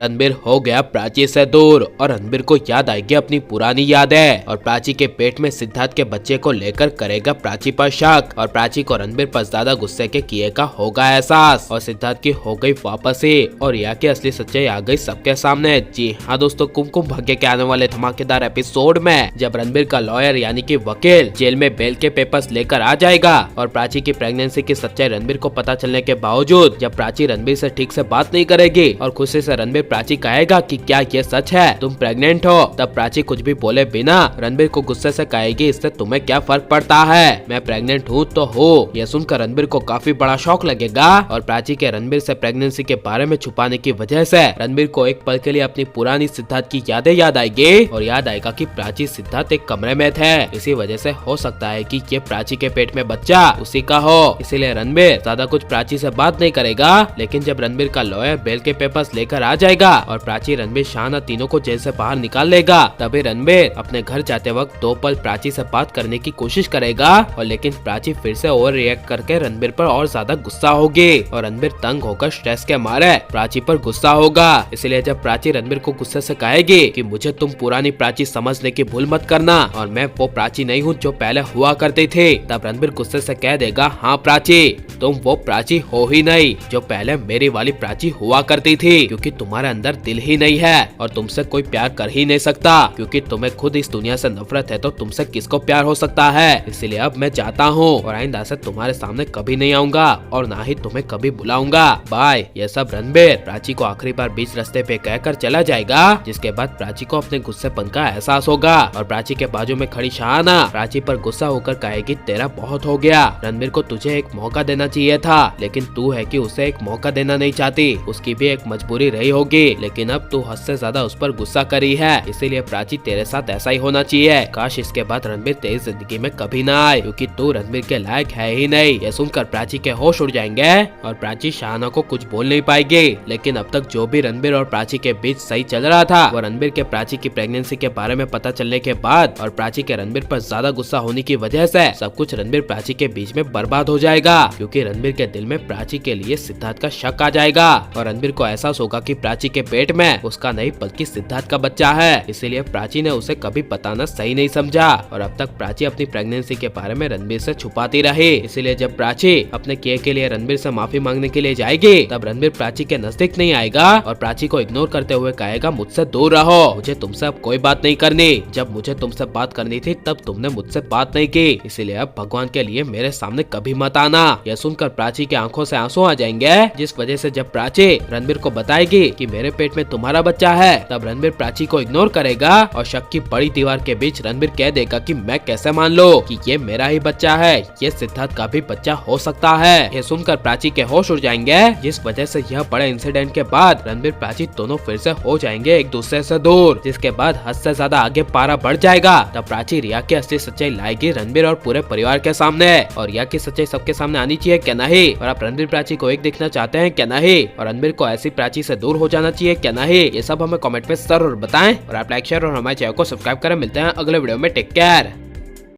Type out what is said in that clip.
रणबीर हो गया प्राची से दूर और रणबीर को याद आएगी अपनी पुरानी यादें और प्राची के पेट में सिद्धार्थ के बच्चे को लेकर करेगा प्राची पर शक और प्राची को रणबीर पर ज्यादा गुस्से के किए का होगा एहसास और सिद्धार्थ की हो गई वापसी और यहाँ की असली सच्चाई आ गई सबके सामने। जी हाँ दोस्तों, कुमकुम भाग्य के आने वाले धमाकेदार एपिसोड में जब रणबीर का लॉयर यानी कि वकील जेल में बेल के पेपर्स लेकर आ जाएगा और प्राची की प्रेगनेंसी की सच्चाई रणबीर को पता चलने के बावजूद जब प्राची रणबीर से ठीक से बात नहीं करेगी और खुशी से रणबीर प्राची कहेगा कि क्या ये सच है, तुम प्रेग्नेंट हो, तब प्राची कुछ भी बोले बिना रणबीर को गुस्से से कहेगी इससे तुम्हें क्या फर्क पड़ता है, मैं प्रेग्नेंट हूँ तो हूँ। यह सुनकर रणबीर को काफी बड़ा शौक लगेगा और प्राची के रणबीर से प्रेगनेंसी के बारे में छुपाने की वजह से रणबीर को एक पल के लिए अपनी पुरानी सिद्धार्थ की यादें याद आएगी और याद आएगा कि प्राची सिद्धार्थ एक कमरे में थे। इसी वजह से हो सकता है कि ये प्राची के पेट में बच्चा उसी का हो, इसीलिए रणबीर ज्यादा कुछ प्राची से बात नहीं करेगा। लेकिन जब रणबीर का लॉयर बेल के पेपर्स लेकर आ जाएगा और प्राची रणबीर शाहाना तीनों को जेल से बाहर निकाल लेगा, तभी रणबीर अपने घर जाते वक्त 2 पल प्राची से बात करने की कोशिश करेगा और लेकिन प्राची फिर से ओवर रिएक्ट करके रणबीर पर और ज्यादा गुस्सा होगी और रणबीर तंग होकर स्ट्रेस के मारे प्राची पर गुस्सा होगा। इसलिए जब प्राची रणबीर को गुस्से से कहेगी कि मुझे तुम पुरानी प्राची समझने की भूल मत करना और मैं वो प्राची नहीं हूँ जो पहले हुआ करती थी, तब रणबीर गुस्से से कह देगा हाँ प्राची, तुम वो प्राची हो ही नहीं जो पहले मेरी वाली प्राची हुआ करती थी, क्योंकि तुम्हारे अंदर दिल ही नहीं है और तुमसे कोई प्यार कर ही नहीं सकता, क्योंकि तुम्हें खुद इस दुनिया से नफरत है तो तुमसे किसको प्यार हो सकता है। इसलिए अब मैं जाता हूँ और आइंदा से तुम्हारे सामने कभी नहीं आऊंगा और ना ही तुम्हें कभी बुलाऊंगा, बाय। ये सब रणबीर प्राची को आखिरी बार बीच रास्ते पे कहकर चला जाएगा, जिसके बाद प्राची को अपने गुस्सेपन का एहसास होगा और प्राची के बाजू में खड़ी शाहाना प्राची पर गुस्सा होकर कहेगी तेरा बहुत हो गया, रणबीर को तुझे एक मौका देना चाहिए था, लेकिन तू है कि उसे एक मौका देना नहीं चाहती, उसकी भी एक मजबूरी रही होगी, लेकिन अब तू हद से ज्यादा उस पर गुस्सा करी है, इसीलिए प्राची तेरे साथ ऐसा ही होना चाहिए। काश इसके बाद रणबीर तेरी जिंदगी में कभी ना आए, क्योंकि तू रणबीर के लायक है ही नहीं। ये सुनकर प्राची के होश उड़ जाएंगे और प्राची शाहाना को कुछ बोल नहीं पाएगी। लेकिन अब तक जो भी रणबीर और प्राची के बीच सही चल रहा था, वो रणबीर के प्राची की प्रेगनेंसी के बारे में पता चलने के बाद और प्राची के रणबीर पर ज्यादा गुस्सा होने की वजह से सब कुछ रणबीर प्राची के बीच में बर्बाद हो जाएगा, क्योंकि रणबीर के दिल में प्राची के लिए सिद्धार्थ का शक आ जाएगा और रणबीर को एहसास होगा कि प्राची के पेट में उसका नहीं बल्कि सिद्धार्थ का बच्चा है। इसीलिए प्राची ने उसे कभी बताना सही नहीं समझा और अब तक प्राची अपनी प्रेगनेंसी के बारे में रणबीर से छुपाती रही। इसीलिए जब प्राची अपने किए के लिए रणबीर से माफी मांगने के लिए जाएगी, तब रणबीर प्राची के नजदीक नहीं आएगा और प्राची को इग्नोर करते हुए कहेगा मुझसे दूर रहो, मुझे तुमसे अब कोई बात नहीं करनी, जब मुझे तुमसे बात करनी थी तब तुमने मुझसे बात नहीं की, इसीलिए अब भगवान के लिए मेरे सामने कभी मत आना। यह सुनकर प्राची की आंखों से आंसू आ जाएंगे, जिस वजह से जब प्राची रणबीर को बताएगी कि मेरे पेट में तुम्हारा बच्चा है, तब रणबीर प्राची को इग्नोर करेगा और शक की बड़ी दीवार के बीच रणबीर कह देगा कि मैं कैसे मान लो कि ये मेरा ही बच्चा है, ये सिद्धार्थ का भी बच्चा हो सकता है। ये सुनकर प्राची के होश उड़ जाएंगे, जिस वजह से यह बड़े इंसिडेंट के बाद रणबीर प्राची दोनों फिर से हो जाएंगे एक दूसरे से दूर, जिसके बाद हद से ज्यादा आगे पारा बढ़ जाएगा। तब प्राची रिया की असली सच्चाई लाएगी रणबीर और पूरे परिवार के सामने और रिया की सच्चाई सबके सामने आनी चाहिए क्या नहीं, और आप रणबीर प्राची को एक देखना चाहते हैं क्या नहीं, और रणबीर को ऐसी प्राची से दूर हो जाना चाहिए क्या नहीं, ये सब हमें कमेंट में जरूर बताएं और आप लाइक शेयर और हमारे चैनल को सब्सक्राइब करें। मिलते हैं अगले वीडियो में, टेक केयर।